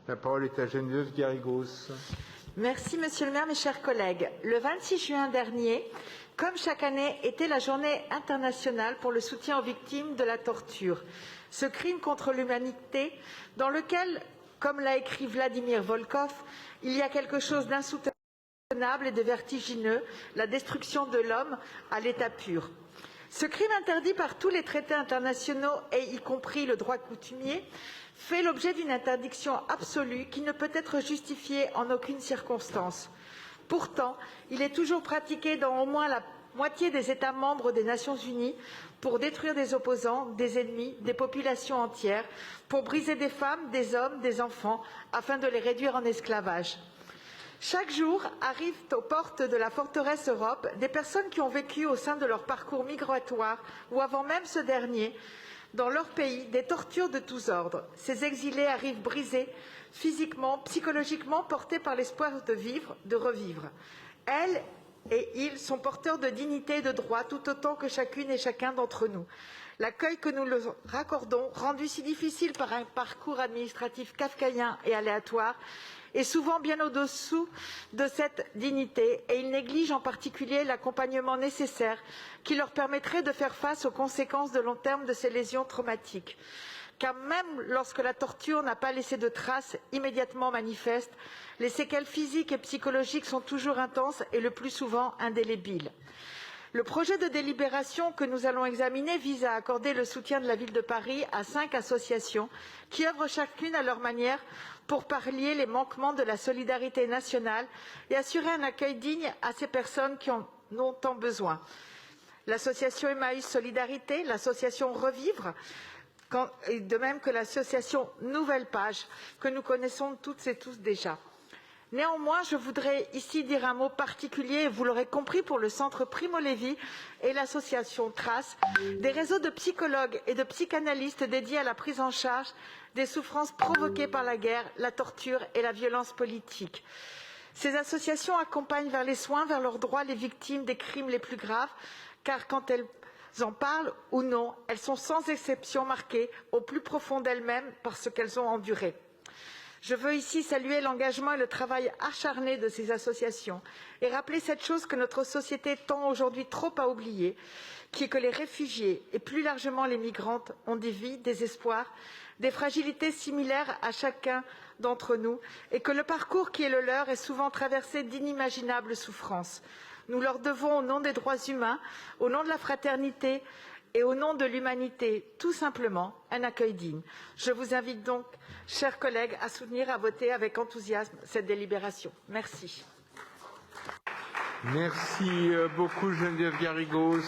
La parole est à Geneviève Garrigos. Merci, Monsieur le maire, mes chers collègues. Le 26 juin dernier, comme chaque année, était la journée internationale pour le soutien aux victimes de la torture. Ce crime contre l'humanité dans lequel, comme l'a écrit Vladimir Volkov, il y a quelque chose d'insoutenable et de vertigineux, la destruction de l'homme à l'état pur. Ce crime interdit par tous les traités internationaux, et y compris le droit coutumier, fait l'objet d'une interdiction absolue qui ne peut être justifiée en aucune circonstance. Pourtant, il est toujours pratiqué dans au moins la moitié des États membres des Nations Unies pour détruire des opposants, des ennemis, des populations entières, pour briser des femmes, des hommes, des enfants, afin de les réduire en esclavage. Chaque jour arrivent aux portes de la forteresse Europe des personnes qui ont vécu au sein de leur parcours migratoire ou avant même ce dernier, dans leur pays, des tortures de tous ordres. Ces exilés arrivent brisés, physiquement, psychologiquement, portés par l'espoir de vivre, de revivre. Elles et ils sont porteurs de dignité et de droits tout autant que chacune et chacun d'entre nous. L'accueil que nous leur raccordons, rendu si difficile par un parcours administratif kafkaïen et aléatoire, est souvent bien au-dessous de cette dignité et ils négligent en particulier l'accompagnement nécessaire qui leur permettrait de faire face aux conséquences de long terme de ces lésions traumatiques. Car même lorsque la torture n'a pas laissé de traces immédiatement manifestes, les séquelles physiques et psychologiques sont toujours intenses et le plus souvent indélébiles. Le projet de délibération que nous allons examiner vise à accorder le soutien de la Ville de Paris à 5 associations qui œuvrent chacune à leur manière pour pallier les manquements de la solidarité nationale et assurer un accueil digne à ces personnes qui en ont tant besoin. L'association Emmaüs Solidarité, l'association Revivre, de même que l'association Nouvelle Page, que nous connaissons toutes et tous déjà. Néanmoins, je voudrais ici dire un mot particulier, vous l'aurez compris, pour le centre Primo Levi et l'association Trace, des réseaux de psychologues et de psychanalystes dédiés à la prise en charge des souffrances provoquées par la guerre, la torture et la violence politique. Ces associations accompagnent vers les soins, vers leurs droits, les victimes des crimes les plus graves, car quand elles en parlent ou non, elles sont sans exception marquées au plus profond d'elles-mêmes par ce qu'elles ont enduré. Je veux ici saluer l'engagement et le travail acharné de ces associations et rappeler cette chose que notre société tend aujourd'hui trop à oublier, qui est que les réfugiés et plus largement les migrantes ont des vies, des espoirs, des fragilités similaires à chacun d'entre nous et que le parcours qui est le leur est souvent traversé d'inimaginables souffrances. Nous leur devons, au nom des droits humains, au nom de la fraternité et au nom de l'humanité, tout simplement, un accueil digne. Je vous invite donc, chers collègues, à soutenir, à voter avec enthousiasme cette délibération. Merci. Merci beaucoup Geneviève Garrigos.